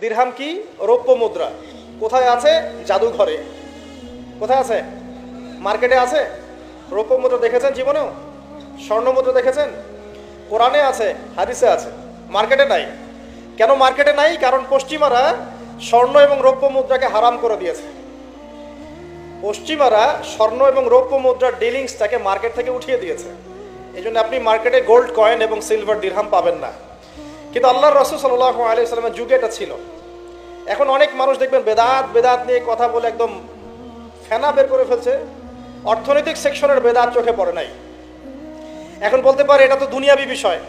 দিরহাম কি? রৌপ্য মুদ্রা। কোথায় আছে? জাদুঘরে। কোথায় আছে? মার্কেটে আছে। রৌপ্য মুদ্রা দেখেছেন জীবনেও? স্বর্ণ মুদ্রা দেখেছেন? কোরআনে আছে, হাদিসে আছে, মার্কেটে নাই। কেন মার্কেটে নাই? কারণ পশ্চিমারা স্বর্ণ এবং রৌপ্য মুদ্রাকে হারাম করে দিয়েছে। পশ্চিমারা স্বর্ণ এবং রৌপ্য মুদ্রার ডিলিংসটাকে মার্কেট থেকে উঠিয়ে দিয়েছে। এই জন্য আপনি মার্কেটে গোল্ড কয়েন এবং সিলভার দিরহাম পাবেন না। কিন্তু আল্লাহর রাসূল সাল্লাল্লাহু আলাইহি ওয়াসাল্লামের যুগে এটা ছিল। এখন অনেক মানুষ দেখবেন বেদাত নিয়ে কথা বলে একদম ফেনা বের করে ফেলছে। অর্থনৈতিক সেকশনের বেদাত চোখে পড়ে নাই। এখন বলতে পারে এটা তো দুনিয়াবি বিষয়।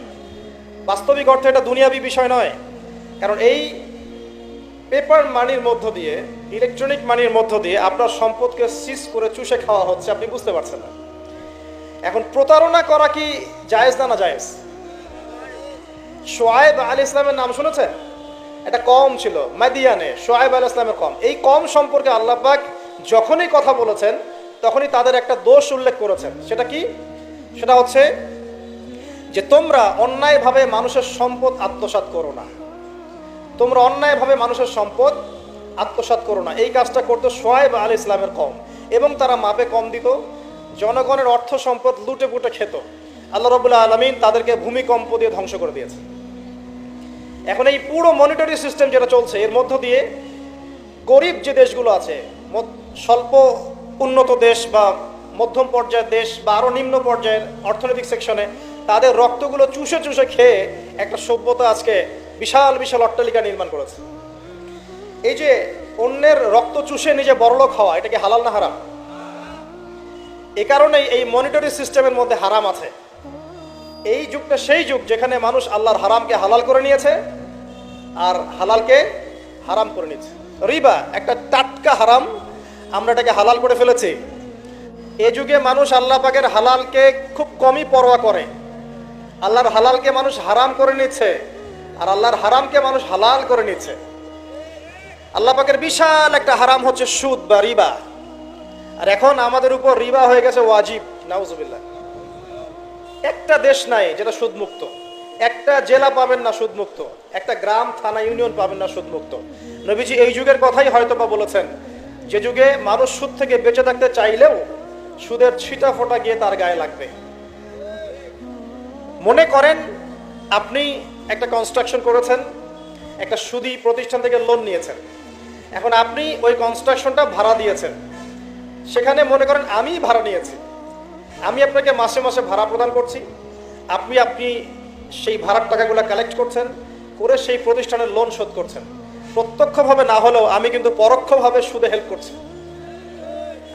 বাস্তবিক অর্থে এটা দুনিয়াবি বিষয় নয়। কারণ এই পেপার মানির মধ্য দিয়ে, ইলেকট্রনিক মানির মধ্য দিয়ে আপনার সম্পদকে সিজ করে চুষে খাওয়া হচ্ছে, আপনি বুঝতে পারছেন না। এখন প্রতারণা করা কি জায়েজ না জায়েজ? শোয়েব আলাইহিস সালামের নাম শুনেছেন? একটা কম ছিল মাদিয়ানে, শোয়েব আলাইহিস সালামের কম। এই কম সম্পর্কে আল্লাহ পাক যখনই কথা বলেছেন তখনই তাদের একটা দোষ উল্লেখ করেছেন। সেটা কি? সেটা হচ্ছে যে তোমরা অন্যায়ভাবে মানুষের সম্পদ আত্মসাৎ করো না। তোমরা অন্যায়ভাবে মানুষের সম্পদ আত্মসাৎ করো না। এই কাজটা করতো শোয়েব আলাইহিস সালামের কম, এবং তারা মাপে কম দিত, জনগণের অর্থ সম্পদ লুটে পুটে খেত। আল্লাহ রাব্বুল আলামিন তাদেরকে ভূমিকম্প দিয়ে ধ্বংস করে দিয়েছে। এখন এই পুরো মনিটারি সিস্টেম যেটা চলছে, এর মধ্য দিয়ে গরিব যে দেশগুলো আছে, স্বল্প উন্নত দেশ বা মধ্যম পর্যায়ের দেশ বা আরও নিম্ন পর্যায়ের অর্থনৈতিক সেকশনে, তাদের রক্তগুলো চুষে চুষে খেয়ে একটা সভ্যতা আজকে বিশাল বিশাল অট্টালিকা নির্মাণ করেছে। এই যে অন্যের রক্ত চুষে নিজে বড়লোক হওয়া, এটা কি হালাল না হারাম? এ কারণেই এই মনিটারি সিস্টেমের মধ্যে হারাম আছে। এই যুগটা সেই যুগ যেখানে মানুষ আল্লাহর হারামকে হালাল করে নিয়েছে আর হালালকে হারাম করে নিয়েছে। রিবা একটা টাটকা হারাম, আমরা এটাকে হালাল করে ফেলেছি। এ যুগে মানুষ আল্লাহ পাকের হালালকে খুব কমই পরোয়া করে। আল্লাহর হালালকে মানুষ হারাম করে নিচ্ছে আর আল্লাহর হারামকে মানুষ হালাল করে নিচ্ছে। আল্লাহ পাকের বিশাল একটা হারাম হচ্ছে সুদ বা রিবা, আর এখন আমাদের উপর রিবা হয়ে গেছে ওয়াজিব। নাউজুবিল্লাহ। একটা দেশ নাই যেটা সুদ মুক্ত, একটা জেলা পাবেন না সুদ মুক্ত, একটা গ্রাম থানা ইউনিয়ন পাবেন না সুদ মুক্ত। নবীজি এই যুগের কথাই হয়তো বা বলেছেন, যে যুগে মানুষ সুদ থেকে বেঁচে থাকতে চাইলেও সুদের ছিটা ফোঁটা গিয়ে তার গায়ে লাগবে। মনে করেন আপনি একটা কনস্ট্রাকশন করেছেন, একটা সুদী প্রতিষ্ঠান থেকে লোন নিয়েছেন। এখন আপনি ওই কনস্ট্রাকশনটা ভাড়া দিয়েছেন। সেখানে মনে করেন আমি ভাড়া নিয়েছি, আমি আপনাকে মাসে মাসে ভাড়া প্রদান করছি। আপনি সেই ভাড়ার টাকাগুলো কালেক্ট করছেন, করে সেই প্রতিষ্ঠানের লোন শোধ করছেন। প্রত্যক্ষভাবে না হলেও আমি কিন্তু পরোক্ষভাবে সুদে হেল্প করছি।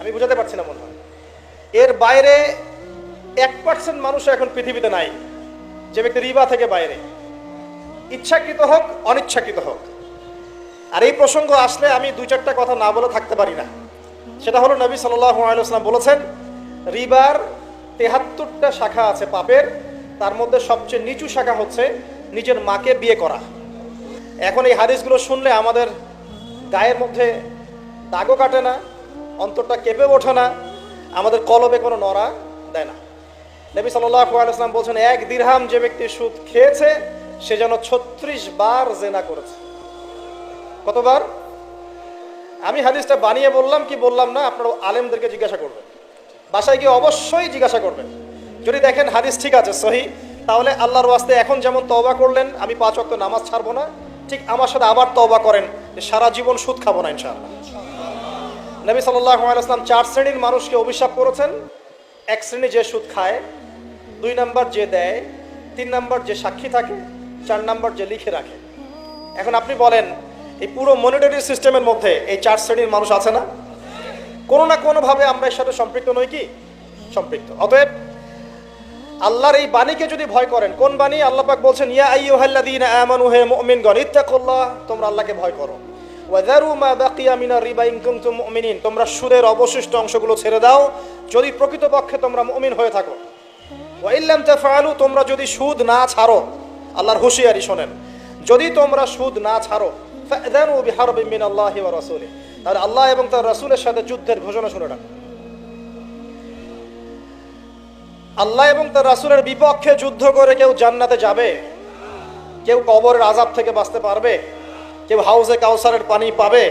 আমি বুঝাতে পারছি না মনে হয়। এর বাইরে 1% মানুষ এখন পৃথিবীতে নাই যে ব্যক্তি রিবা থেকে বাইরে, ইচ্ছাকৃত হোক অনিচ্ছাকৃত হোক। আর এই প্রসঙ্গ আসলে আমি 2-4টা কথা না বলে থাকতে পারি না। সেটা হলো নবী সাল্লাল্লাহু আলাইহি ওয়াসাল্লাম বলেছেন, রিবার 73টা শাখা আছে পাপের, তার মধ্যে সবচেয়ে নিচু শাখা হচ্ছে নিজের মাকে বিয়ে করা। এখন এই হাদিসগুলো শুনলে আমাদের গায়ের মধ্যে দাগও কাটে না, অন্তরটা কেঁপে ওঠে না, আমাদের কলবে কোনো নড়া দেয় না। নবী সাল্লাল্লাহু আলাইহি ওয়াসাল্লাম বলছেন, 1 দিরহাম যে ব্যক্তি সুদ খেয়েছে সে যেন 36 বার জেনা করেছে। কতবার? আমি হাদিসটা বানিয়ে বললাম কি বললাম না, আপনারা আলেমদেরকে জিজ্ঞাসা করবেন, বাসায় গিয়ে অবশ্যই জিজ্ঞাসা করবেন। যদি দেখেন হাদিস ঠিক আছে, সহি, তাহলে আল্লাহর ওয়াস্তে এখন যেমন তওবা করলেন আমি 5 ওয়াক্ত নামাজ ছাড়বো না, ঠিক আমার সাথে আবার তওবা করেন যে সারা জীবন সুদ খাবো না ইনশাআল্লাহ। নবী সাল্লাল্লাহু আলাইহি ওয়াসাল্লাম 4 শ্রেণীর মানুষকে অভিশাপ করেছেন। 1 শ্রেণী যে সুদ খায়, 2 নাম্বার যে দেয়, 3 নাম্বার যে সাক্ষী থাকে, 4 নাম্বার যে লিখে রাখে। এখন আপনি বলেন এই পুরো মনিটারি সিস্টেমের মধ্যে এই 4 শ্রেণীর মানুষ আছে না? কোনো না কোনোভাবে আমরা এর সাথে সম্পৃক্ত নই কি? সম্পৃক্ত। অতএব আল্লাহর এই বাণীকে যদি ভয় করেন, কোন বাণী? আল্লাহ পাক বলছেন, ইয়া আইয়ুহাল্লাযীনা আমানু হে মুমিনগণ, ইত্তাকুল্লাহ, তোমরা আল্লাহকে ভয় করো। ওয়া যারু মা বাকিয়া মিনার রিবা ইন কুনতুম মুমিনিন, তোমরা সুদের অবশিষ্ট অংশগুলো ছেড়ে দাও যদি প্রকৃতপক্ষে তোমরা মুমিন হয়ে থাকো। ওয়া ইল্লাম তাফআলু, তোমরা যদি সুদ না ছাড়ো, আল্লাহর হুঁশিয়ারি শোনেন, যদি তোমরা সুদ না ছাড়ো, ফাযানু বিহারবিন মিনাল্লাহি ওয়া রাসূলিহি, তাহলে আল্লাহ এবং তার রাসূলের সাথে যুদ্ধের ঘোষণা শুনে রাখো। আল্লাহ এবং তার রাসূলের বিপক্ষে যুদ্ধ করে কেউ জান্নাতে যাবে? কেউ কবরের আযাব থেকে বাঁচতে পারবে? কেউ হাউজে কাউসারের পানি পাবে?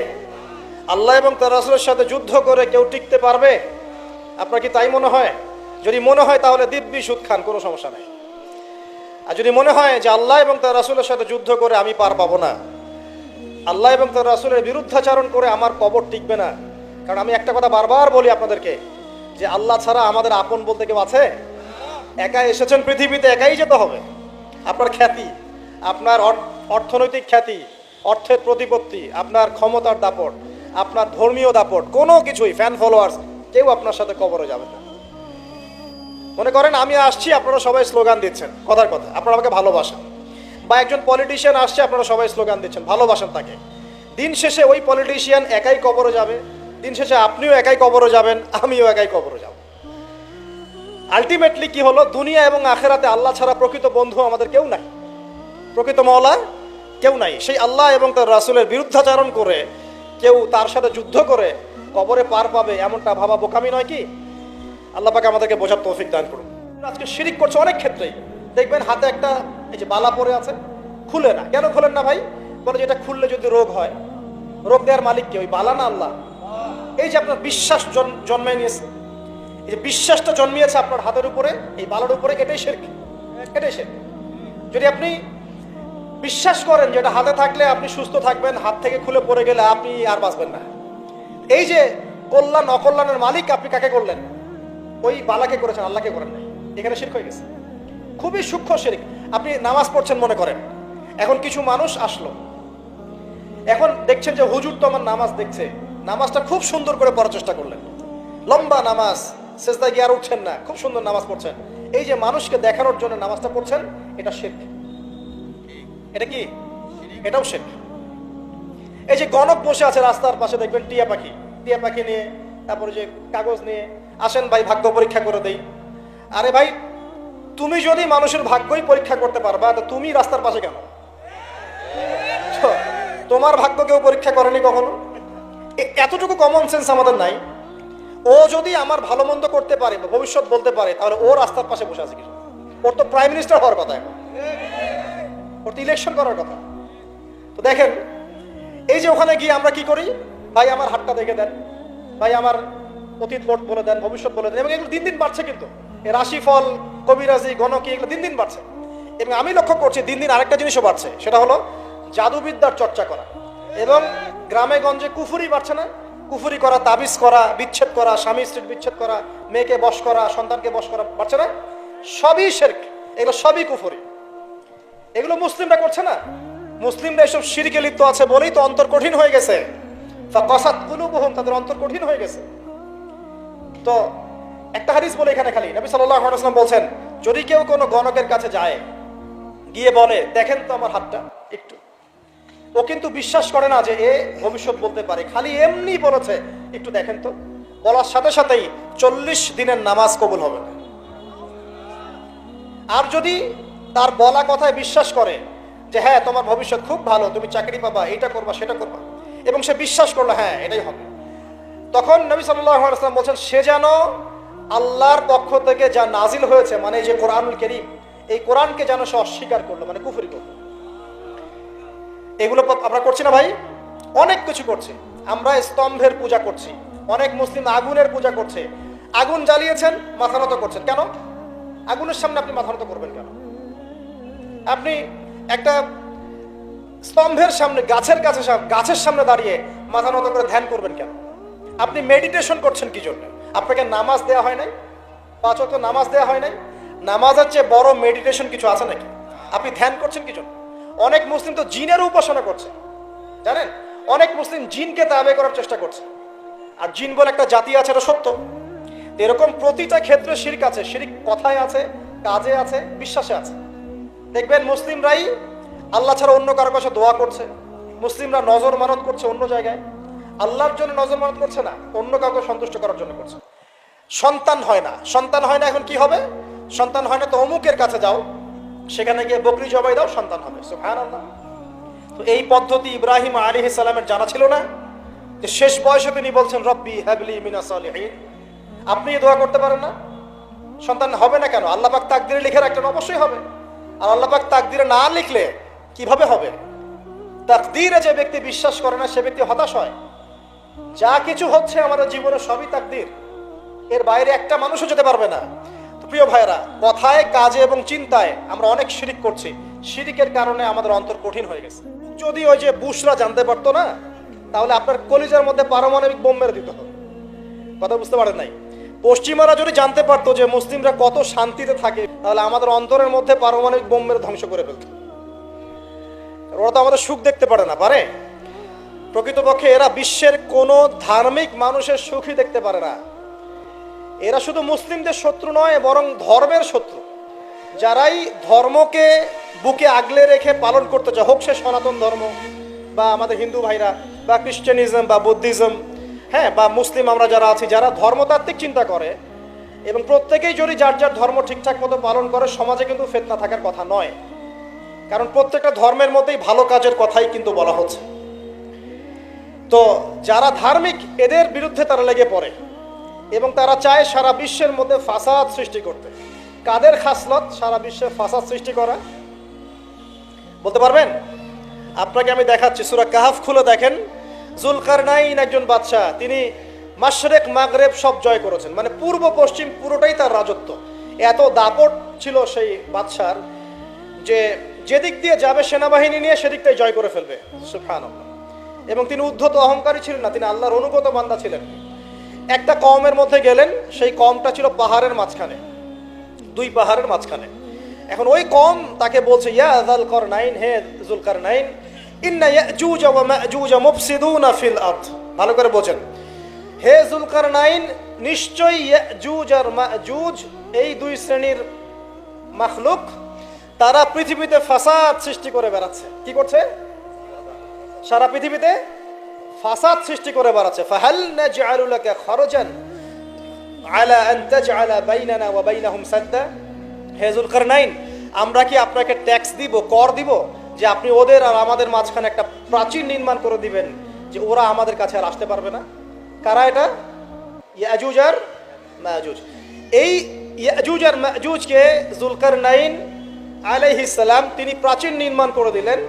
আল্লাহ এবং তার রাসূলের সাথে যুদ্ধ করে কেউ টিকতে পারবে? আপনার কি তাই মনে হয়? যদি মনে হয় তাহলে দিব্যি সুদ খান, কোনো সমস্যা নেই। আর যদি মনে হয় যে আল্লাহ এবং তার রাসূলের সাথে যুদ্ধ করে আমি পার পাবো না, আল্লাহ এবং তার রাসূলের বিরুদ্ধাচরণ করে আমার কবর টিকবে না, কারণ আমি একটা কথা বারবার বলি আপনাদেরকে যে আল্লাহ ছাড়া আমাদের আপন বলতে কেউ আছে? একা এসেছেন পৃথিবীতে, একাই যেতে হবে। আপনার খ্যাতি, আপনার অর্থনৈতিক খ্যাতি, অর্থের প্রতিপত্তি, আপনার ক্ষমতার দাপট, আপনার ধর্মীয় দাপট, কোনো কিছুই, ফ্যান ফলোয়ার্স, কেউ আপনার সাথে কবরে যাবে না। মনে করেন আমি আসছি, আপনারা সবাই স্লোগান দিচ্ছেন, কথার কথা, আপনারা আমাকে ভালোবাসেন, বা একজন পলিটিশিয়ান আসছে, আপনারা সবাই স্লোগান দিচ্ছেন, ভালোবাসেন তাকে। দিন শেষে ওই পলিটিশিয়ান একাই কবরে যাবে, দিন শেষে আপনিও একাই কবরে যাবেন, আমিও একাই কবরে যাব। আলটিমেটলি কি হলো? দুনিয়া এবং আখেরাতে আল্লাহ ছাড়া প্রকৃত বন্ধু আমাদের কেউ নাই, প্রকৃত মওলা কেউ নাই। সেই আল্লাহ এবং তার রাসূলের বিরুদ্ধাচরণ করে কেউ তার সাথে যুদ্ধ করে কবরে পার পাবে, এমনটা ভাবা বোকামি নয় কি? আল্লাহ পাক আমাদেরকে বোঝার তৌফিক দান করুন। আজকে শিরিক করছে অনেক ক্ষেত্রেই, দেখবেন হাতে একটা এই যে বালা পরে আছে, খুলে না। কেন খুলেন না ভাই? বলে যে এটা খুললে যদি রোগ হয়, রোগ দেওয়ার মালিক কে? ওই বালা না আল্লাহ? এই যে আপনার বিশ্বাস জন্মে নিয়েছে, এই যে বিশ্বাসটা জন্মিয়েছে আপনার হাতের উপরে, এই বালার উপরে, এটাই শিরক, এটাই শিরক। যদি আপনি বিশ্বাস করেন যে এটা হাতে থাকলে আপনি সুস্থ থাকবেন, হাত থেকে খুলে পড়ে গেলে আপনি আর বাঁচবেন না, এই যে কল্যাণ অকল্যাণের মালিক আপনি কাকে করলেন? ওই বালাকে করেছেন, আল্লাহকে করেন নাই। এখানে শিরক হয়ে গেছে, খুবই সূক্ষ্ম শিরক। আপনি নামাজ পড়ছেন মনে করেন, এখন কিছু মানুষ আসলো, এখন দেখছেন যে হুজুর তো আমার নামাজ দেখছে, নামাজটা খুব সুন্দর করে পড়ার চেষ্টা করলেন, লম্বা নামাজ, সেজদায় গিয়ে আর উঠছেন না, খুব সুন্দর নামাজ পড়ছেন। এই যে মানুষকে দেখানোর জন্য নামাজটা পড়ছেন, এটা শিরক। এটা কি? এটাও শিরক। এই যে গণক বসে আছে রাস্তার পাশে, দেখবেন টিয়া পাখি, টিয়া পাখি নিয়ে, তারপরে যে কাগজ নিয়ে, আসেন ভাই ভাগ্য পরীক্ষা করে দেই। আরে ভাই, তুমি যদি মানুষের ভাগ্যই পরীক্ষা করতে পারবা, তো তুমি রাস্তার পাশে কেন? তোমার ভাগ্য কেউ পরীক্ষা করেনি কখনো? এতটুকু কমন সেন্স আমাদের নাই? ও যদি আমার ভালো মন্দ করতে পারে বা ভবিষ্যৎ বলতে পারে, তাহলে ও রাস্তার পাশে বসে আছে কিছু? ওর তো প্রাইম মিনিস্টার হওয়ার কথা, এখন ওর তো ইলেকশন করার কথা। তো দেখেন, এই যে ওখানে গিয়ে আমরা কি করি? ভাই আমার হাতটা দেখে দেন, ভাই আমার অতীত বলে দেন, ভবিষ্যৎ বলে দেন। এবং এগুলো দিন দিন বাড়ছে, কিন্তু এই রাশিফল, কবিরাজি, গণকি, এগুলো দিন দিন বাড়ছে। এবং আমি লক্ষ্য করছি দিন দিন আরেকটা জিনিসও বাড়ছে, সেটা হলো জাদুবিদ্যার চর্চা করা। এবং গ্রামে গঞ্জে কুফুরি বাড়ছে না? কুফুরি করা, তাবিজ করা, বিচ্ছেদ করা, স্বামী স্ত্রীর বিচ্ছেদ করা, মেয়েকে বশ করা, সন্তানকে বশ করা, বাড়ছে না? সবই শিরক, এগুলো সবই কুফুরি। এগুলো মুসলিমরা করছে না? মুসলিমরা এসব শিরকে লিপ্ত আছে বলেই তো অন্তর কঠিন হয়ে গেছে। ফাকাসাত কুলুবুহুম, তাদের অন্তর কঠিন হয়ে গেছে। তো একটা হাদিস বলে এখানে, খালি নবী সাল্লাল্লাহু আলাইহি ওয়াসাল্লাম বলছেন, যদি কেউ কোনো গণকের কাছে যায়, গিয়ে বলে দেখেন তো আমার হাতটা একটু, ও কিন্তু বিশ্বাস করে না যে এ ভবিষ্যৎ বলতে পারে, খালি এমনি বলেছে একটু দেখেন তো, বলার সাথে সাথেই 40 দিনের নামাজ কবুল হবে না। আর যদি তার বলা কথায় বিশ্বাস করে যে হ্যাঁ তোমার ভবিষ্যৎ খুব ভালো, তুমি চাকরি পাবা, এইটা করবা সেটা করবা, এবং সে বিশ্বাস করলো হ্যাঁ এটাই হবে, তখন নবী সাল্লাল্লাহু আলাইহি ওয়াসাল্লাম বলছেন সে যেন আল্লাহর পক্ষ থেকে যা নাজিল হয়েছে, মানে এই যে কোরআনুল কারীম, এই কোরআনকে যেন সে অস্বীকার করলো, মানে কুফরি করলো। এগুলো আমরা করছি না ভাই? অনেক কিছু করছি আমরা। স্তম্ভের পূজা করছি, অনেক মুসলিম আগুনের পূজা করছে। আগুন জ্বালিয়েছেন, মাথা নত করছেন কেন? আগুনের সামনে আপনি মাথা নত করবেন কেন? আপনি একটা স্তম্ভের সামনে, গাছের সামনে দাঁড়িয়ে মাথা নত করে ধ্যান করবেন কেন? আপনি মেডিটেশন করছেন কি জন্য? আপনাকে নামাজ দেওয়া হয় নাই? 5 ওয়াক্ত নামাজ দেওয়া হয় নাই? নামাজের চেয়ে বড় মেডিটেশন কিছু আছে নাকি? আপনি ধ্যান করছেন কি জন্য? অনেক মুসলিম তো জিনের উপাসনা করছে, জানেন? অনেক মুসলিম জিনকে তাবে করার চেষ্টা করছে। আর জিন বলে একটা জাতি আছে, এটা সত্য। এরকম প্রতিটা ক্ষেত্রে শিরক আছে। শিরক কথায় আছে, কাজে আছে, বিশ্বাসে আছে। দেখবেন মুসলিমরাই আল্লাহ ছাড়া অন্য কারো কাছে দোয়া করছে, মুসলিমরা নজর মানত করছে অন্য জায়গায়, আল্লাহর জন্য নজর মানত করছে না, অন্য কাউকে সন্তুষ্ট করার জন্য করছে। সন্তান হয় না, সন্তান হয় না, এখন কি হবে? সন্তান হয় না তো অমুকের কাছে যাও, সেখানে গিয়ে বকরি জবাই দাও, সন্তান হবে। সুবহানাল্লাহ। তো এই পদ্ধতি ইব্রাহিম আলাইহিস সালামের জানা ছিল না যে শেষ বয়সে তিনি বলছেন রব্বি হাবলি মিনাস সালিহিন? আপনি দোয়া করতে পারেন না? সন্তান হবে না কেন? আল্লাহ পাক তাকদিরে লিখে রাখলেন, অবশ্যই হবে। আর আল্লাহ পাক তাকদিরে না লিখলে কিভাবে হবে? তাকদীরে যে ব্যক্তি বিশ্বাস করে না সে ব্যক্তি হতাশ হয়। যা কিছু হচ্ছে আমাদের জীবনে সবই তাকদীর, এর বাইরে একটা মানুষও যেতে পারবে না। তো প্রিয় ভাইরা, কথায় কাজে এবং চিন্তায় আমরা অনেক শিরিক করছি। শিরিকের কারণে আমাদের অন্তর কঠিন হয়ে গেছে। যদি ওই যে বুশরা জানতে পারতো না, তাহলে আপনার কলিজার মধ্যে পারমাণবিক বোম মেরে দিত। কথা বুঝতে পারেন নাই? পশ্চিমারা যদি জানতে পারতো যে মুসলিমরা কত শান্তিতে থাকে, তাহলে আমাদের অন্তরের মধ্যে পারমাণবিক বোম মেরে ধ্বংস করে ফেলত। ওরা তো আমাদের সুখ দেখতে পারে না, পারে? প্রকৃতপক্ষে এরা বিশ্বের কোন ধার্মিক মানুষের সুখই দেখতে পারে না। এরা শুধু মুসলিমদের শত্রু নয়, বরং ধর্মের শত্রু। যারাই ধর্মকে বুকে আগলে রেখে পালন করতে চায়, হোক সে সনাতন ধর্ম বা আমাদের হিন্দু ভাইরা বা খ্রিস্টানিজম বা বুদ্ধিজম, হ্যাঁ, বা মুসলিম আমরা যারা আছি, যারা ধর্মতাত্ত্বিক চিন্তা করে এবং প্রত্যেকেই যদি যার যার ধর্ম ঠিকঠাক মতো পালন করে, সমাজে কিন্তু ফিতনা থাকার কথা নয়। কারণ প্রত্যেকটা ধর্মের মধ্যেই ভালো কাজের কথাই কিন্তু বলা হচ্ছে। তো যারা ধার্মিক, এদের বিরুদ্ধে তারা লেগে পড়ে এবং তারা চায় সারা বিশ্বের মধ্যে ফাসাদ সৃষ্টি করতে। কাদের খাসলত সারা বিশ্বে ফাসাদ সৃষ্টি করা? বলতে পারবেন? আপনাকে আমি দেখাচ্ছি, সূরা কাহাফ খুলে দেখেন। জুলকারনাইন একজন বাদশা, তিনি মাশরিক মাগরেব সব জয় করেছেন, মানে পূর্ব পশ্চিম পুরোটাই তার রাজত্ব। এত দাপট ছিল সেই বাদশার যে যেদিক দিয়ে যাবে সেনাবাহিনী নিয়ে সেদিকটাই জয় করে ফেলবে। সুবহানাল্লাহ। এবং তিনি উদ্ধত অহংকারী ছিলেন না, তিনি আল্লাহর অনুগত বান্দা ছিলেন। একটা কওমের মধ্যে গেলেন, সেই কওমটা ছিল পাহাড়ের মাঝখানে, দুই পাহাড়ের মাঝখানে। এখন ওই কওম তাকে বলছে, ইয়া যুলকারনাইন, হে যুলকারনাইন, ইন্না ইয়াজুজ ওয়া মাজুজ মুফসিদুনা ফিল আরদ। ভালো করে বোঝেন, হে যুলকারনাইন, নিশ্চয়ই ইয়াজুজ আর মাজুজ এই দুই শ্রেণীর মাখলুক, তারা পৃথিবীতে ফাসাদ সৃষ্টি করে বেড়াচ্ছে। কি করছে? সারা পৃথিবীতে ফাসাদ সৃষ্টি করে বেড়াচ্ছে। ফাহাল নাজআলু লাকা খরজান আলা আন তাজআলা বাইনানা ওয়া বাইনাহুম সাদ্দা। হে যুলকারনাইন, আমরা কি আপনাকে ট্যাক্স দিব, কর দিব, যে আপনি ওদের আর আমাদের মাঝখানে একটা প্রাচীর নির্মাণ করে দিবেন, যে ওরা আমাদের কাছে আর আসতে পারবে না? কারা এটা? ইয়াজুজ আর মাজুজ। এই ইয়াজুজ আর মাজুজকে যুলকারনাইন আলাইহিস সালাম তিনি প্রাচীর নির্মাণ করে দিলেন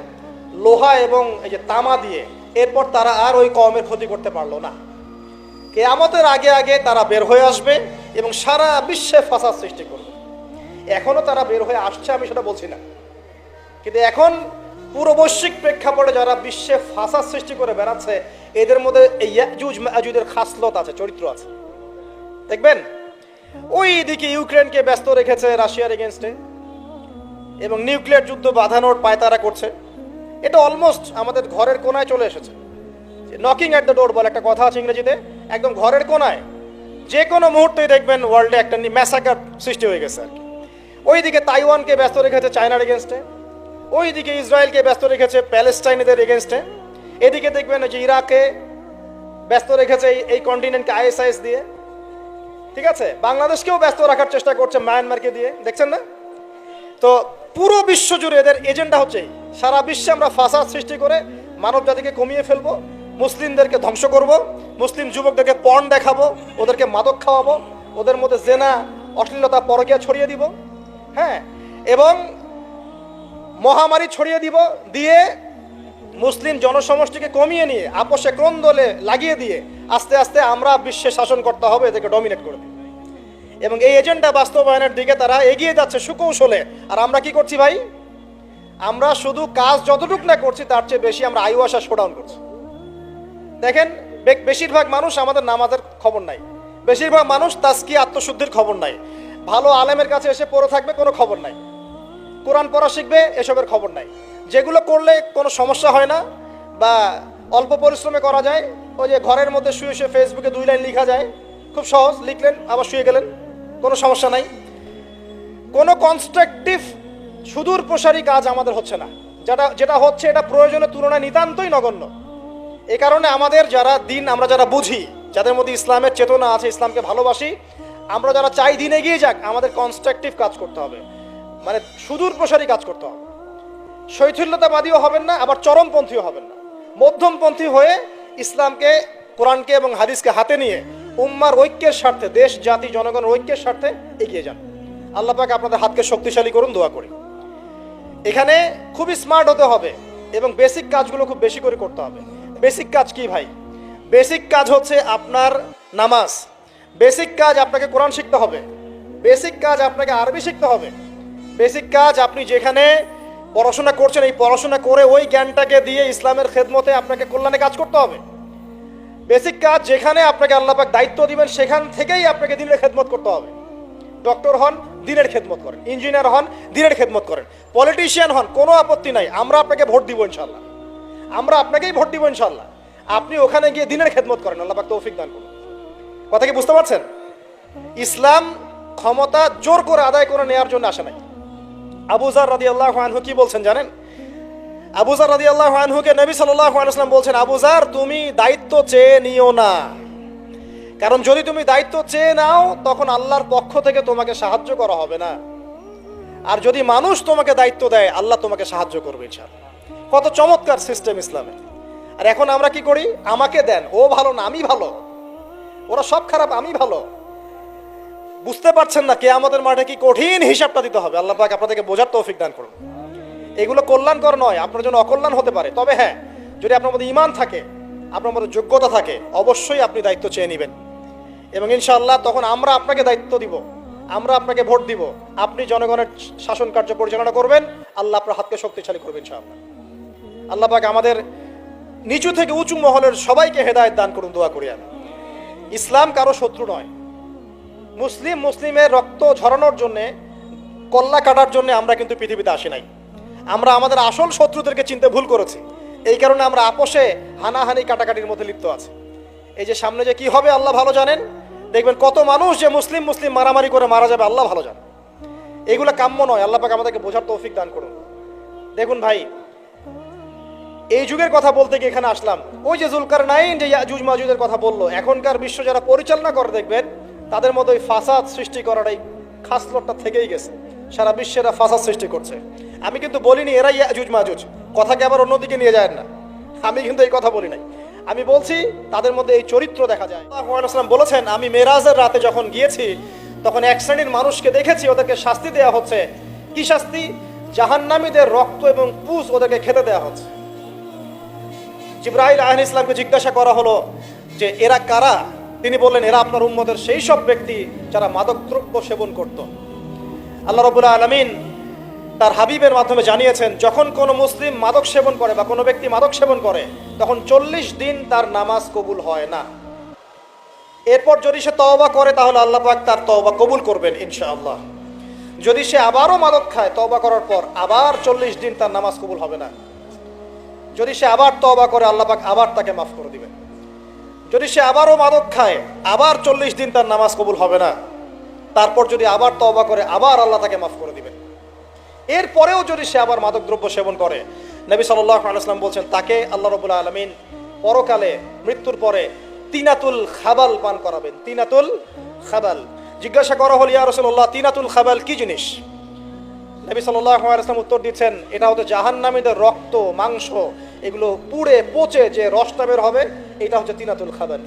লোহা এবং এই যে তামা দিয়ে। এরপর তারা আর ওই কওমের ক্ষতি করতে পারলো না। কিয়ামতের আগে আগে তারা বের হয়ে আসবে এবং সারা বিশ্বে ফাসাদ সৃষ্টি করবে। এখনো তারা বের হয়ে আসছে, আমি সেটা বলছি না, কিন্তু এখন পুরো বৈশ্বিক প্রেক্ষাপটে যারা বিশ্বে ফাসাদ সৃষ্টি করে বেড়াচ্ছে, এদের মধ্যে এই ইয়াজুজ মাজুজের খাসলত আছে, চরিত্র আছে। দেখবেন ওই দিকে ইউক্রেনকে ব্যস্ত রেখেছে রাশিয়ার এগেনস্টে এবং নিউক্লিয়ার যুদ্ধ বাঁধানোর পায়তারা করছে। এটা অলমোস্ট আমাদের ঘরের কোনায় চলে এসেছে। নকিং অ্যাট দ্য ডোর বলে একটা কথা আছে ইংরেজিতে, একদম ঘরের কোনায়। যে কোনো মুহূর্তেই দেখবেন ওয়ার্ল্ডে একটা ম্যাসাকার সৃষ্টি হয়ে গেছে আর কি। ওইদিকে তাইওয়ানকে ব্যস্ত রেখেছে চায়নার এগেনস্টে, ওইদিকে ইসরায়েলকে ব্যস্ত রেখেছে প্যালেস্টাইনিদের এগেনস্টে, এদিকে দেখবেন যে ইরাকে ব্যস্ত রেখেছে এই কন্টিনেন্টকে আইএসআইএস দিয়ে। ঠিক আছে, বাংলাদেশকেও ব্যস্ত রাখার চেষ্টা করছে মায়ানমারকে দিয়ে, দেখছেন না? তো পুরো বিশ্ব জুড়ে এদের এজেন্ডা হচ্ছে সারা বিশ্বে আমরা ফাসাদ সৃষ্টি করে মানব জাতিকে কমিয়ে ফেলবো, মুসলিমদেরকে ধ্বংস করব, মুসলিম যুবকদেরকে পর্ন দেখাবো, ওদেরকে মাদক খাওয়াবো, ওদের মধ্যে জেনা, অশ্লীলতা, পরকীয়া ছড়িয়ে দিব, হ্যাঁ, এবং মহামারী ছড়িয়ে দিব, দিয়ে মুসলিম জনসমষ্টিকে কমিয়ে নিয়ে আপোষে ক্রন্দলে লাগিয়ে দিয়ে আস্তে আস্তে আমরা বিশ্বে শাসন করতে হবে, এদেরকে ডমিনেট করবে। এবং এই এজেন্ডা বাস্তবায়নের দিকে তারা এগিয়ে যাচ্ছে সুকৌশলে। আর আমরা কি করছি ভাই? আমরা শুধু কাজ যতটুকু না করছি তার চেয়ে বেশি আমরা আইওয়াসা শোডাউন করছি। দেখেন, বেশিরভাগ মানুষ আমাদের নামাজের খবর নাই, বেশিরভাগ মানুষ তাজকিয়া আত্মশুদ্ধির খবর নাই, ভালো আলেমের কাছে এসে পড়ে থাকবে কোনো খবর নাই, কোরআন পড়া শিখবে এসবের খবর নাই। যেগুলো করলে কোনো সমস্যা হয় না বা অল্প পরিশ্রমে করা যায়, ওই যে ঘরের মধ্যে শুয়ে শুয়ে ফেসবুকে 2 লাইন লেখা যায়, খুব সহজ, লিখলেন আবার শুয়ে গেলেন, কোনো সমস্যা নাই। কোনো কনস্ট্রাকটিভ সুদূর প্রসারী কাজ আমাদের হচ্ছে না। যেটা হচ্ছে এটা প্রয়োজনের তুলনায় নিতান্তই নগণ্য। এই কারণে আমাদের যারা দিন, আমরা যারা বুঝি, যাদের মধ্যে ইসলামের চেতনা আছে, ইসলামকে ভালোবাসি, আমরা যারা চাই দিন এগিয়ে যাক, আমাদের কনস্ট্রাকটিভ কাজ করতে হবে, মানে সুদূর প্রসারী কাজ করতে হবে। শৈথিল্যতাবাদীও হবেন না, আবার চরমপন্থীও হবেন না, মধ্যমপন্থী হয়ে ইসলামকে, কোরআনকে এবং হাদিসকে হাতে নিয়ে উম্মার ঐক্যের স্বার্থে, দেশ জাতি জনগণের ঐক্যের স্বার্থে এগিয়ে যান। আল্লাহ পাক আপনাদের হাতকে শক্তিশালী করুন, দোয়া করি। এখানে খুবই স্মার্ট হতে হবে, এবং বেসিক কাজগুলো খুব বেশি করে করতে হবে। বেসিক কাজ কি ভাই? বেসিক কাজ হচ্ছে আপনার নামাজ, বেসিক কাজ আপনাকে কোরআন শিখতে হবে, বেসিক কাজ আপনাকে আরবি শিখতে হবে, বেসিক কাজ আপনি যেখানে পড়াশোনা করছেন এই পড়াশোনা করে ওই জ্ঞানটাকে দিয়ে ইসলামের খেদমতে আপনাকে কল্যাণে কাজ করতে হবে। বেসিক কাজ যেখানে আপনাকে আল্লাহ পাক দায়িত্ব দিবেন সেখান থেকেই আপনাকে দিনের খেদমত করতে হবে। ডক্টর হন, দিনের খেদমত করেন, ইঞ্জিনিয়ার হন, দিনের খেদমত করেন, পলিটিশিয়ান হন, কোনো আপত্তি নাই, আমরা আপনাকে ভোট দিব ইনশাল্লাহ, আমরা আপনাকেই ভোট দিব ইনশাল্লাহ। আপনি ওখানে গিয়ে দিনের খেদমত করেন, আল্লাহ পাক তৌফিক দান করুন। কথা কি বুঝতে পারছেন? ইসলাম ক্ষমতা জোর করে আদায় করে নেওয়ার জন্য আসে নাই। আবু যার রাদিয়াল্লাহু আনহু কি বলছেন জানেন? আবু যার রাদিয়াল্লাহু আনহুকে নবী সাল্লাল্লাহু আলাইহি ওয়াসাল্লাম বলছেন, আবু যার তুমি দায়িত্ব চেয়ে নিও না, কারণ যদি তুমি দায়িত্ব চেয়ে নাও তখন আল্লাহর পক্ষ থেকে তোমাকে সাহায্য করা হবে না, আর যদি মানুষ তোমাকে দায়িত্ব দেয় আল্লাহ তোমাকে সাহায্য করবে ইনশাআল্লাহ। কত চমৎকার সিস্টেম ইসলামে। আর এখন আমরা কি করি? আমাকে দেন, ও ভালো না আমি ভালো, ওরা সব খারাপ আমি ভালো। বুঝতে পারছেন না কিয়ামতের মাঠে কি কঠিন হিসাবটা দিতে হবে। আল্লাহ পাক আপনাদেরকে বোঝার তৌফিক দান করুন। এগুলো কল্যাণকর নয়, আপনার জন্য অকল্যাণ হতে পারে। তবে হ্যাঁ, যদি আপনার মধ্যে ঈমান থাকে, আপনার মধ্যে যোগ্যতা থাকে, অবশ্যই আপনি দায়িত্ব চেয়ে নেবেন এবং ইনশাআল্লাহ তখন আমরা আপনাকে দায়িত্ব দিব, আমরা আপনাকে ভোট দিব, আপনি জনগণের শাসন কার্য পরিচালনা করবেন, আল্লাহ আপনার হাতকে শক্তিশালী করবেন ইনশাআল্লাহ। আল্লাহ পাক আমাদের নিচু থেকে উঁচু মহলের সবাইকে হেদায়েত দান করুন, দোয়া করি আমি। ইসলাম কারো শত্রু নয়। মুসলিমের রক্ত ঝরানোর জন্যে, কল্লা কাটার জন্য আমরা কিন্তু পৃথিবীতে আসি নাই। আমরা আমাদের আসল শত্রুদেরকে চিনতে ভুল করেছি, এই কারণে আমরা আপোষে হানাহানি কাটাকাটির মধ্যে লিপ্ত আছি। এই যে সামনে যে কি হবে আল্লাহ ভালো জানেন। দেখবেন কত মানুষ যে মুসলিম মারামারি করে মারা যাবে আল্লাহ ভালো জানেন। এগুলো কাম্য নয়। আল্লাহ পাক আমাদেরকে বোঝার তৌফিক দান করুন। দেখুন ভাই, এই যুগের কথা বলতে গিয়ে এখানে আসলাম। ওই যে জুলকারনাইন যে ইয়াজুজ মাজুজের কথা বললো, এখনকার বিশ্ব যারা পরিচালনা করে দেখবেন তাদের মধ্যে ওই ফাসাদ সৃষ্টি করার এই খাসলতটা থেকেই গেছে। সারা বিশ্বে এরা ফাসাদ সৃষ্টি করছে। আমি কিন্তু বলিনি এরা ইয়াজুজ মাজুজ, কথাকে আবার অন্যদিকে নিয়ে যায় না, আমি কিন্তু এই কথা বলি নাই। আমি বলছি তাদের মধ্যে এই চরিত্র দেখা যায়। সাল্লাল্লাহু আলাইহি ওয়াসাল্লাম বলেছেন, আমি মেরাজের রাতে যখন গিয়েছি তখন এক শ্রেণীর মানুষকে দেখেছি, ওদেরকে শাস্তি দেওয়া হচ্ছে। কি শাস্তি? জাহান্নামীদের রক্ত এবং পুঁজ ওদেরকে খেতে দেওয়া হচ্ছে। জিবরাইল আলাইহিস সালামকে জিজ্ঞাসা করা হলো যে এরা কারা? তিনি বললেন, এরা আপনার উম্মতের সেই সব ব্যক্তি যারা মাদকদ্রব্য সেবন করত। আল্লাহ রাব্বুল আলামিন তার হাবিবের মাধ্যমে জানিয়েছেন, যখন কোনো মুসলিম মাদক সেবন করে বা কোনো ব্যক্তি মাদক সেবন করে তখন 40 দিন তার নামাজ কবুল হয় না। এরপর যদি সে তওবা করে তাহলে আল্লাহ পাক তার তওবা কবুল করবেন ইনশাআল্লাহ। যদি সে আবারও মাদক খায় তওবা করার পর, আবার 40 দিন তার নামাজ কবুল হবে না। যদি সে আবার তওবা করে আল্লাহ পাক আবার তাকে মাফ করে দিবেন। যদি সে আবারও মাদক খায় আবার 40 দিন তার নামাজ কবুল হবে না। তারপর যদি আবার তওবা করে আবার আল্লাহ তাকে মাফ করে দিবেন। এরপরেও যদি সে আবার মাদকদ্রব্য সেবন করে, নবী সাল্লাল্লাহু আলাইহি ওয়াসাল্লাম বলছেন তাকে আল্লাহ রাব্বুল আলামিন পরকালে মৃত্যুর পরে তিনাতুল খাবাল পান করাবেন। তিনাতুল খাবাল। জিজ্ঞাসা করা হল, ইয়া রাসূলুল্লাহ তিনাতুল খাবাল কি জিনিস? নবী সাল্লাল্লাহু আলাইহি ওয়াসাল্লাম উত্তর দিচ্ছেন, এটা হচ্ছে জাহান্নামীদের রক্ত মাংস, এগুলো পুড়ে পচে যে রসটা বের হবে এটা হচ্ছে তিনাতুল খাবাল।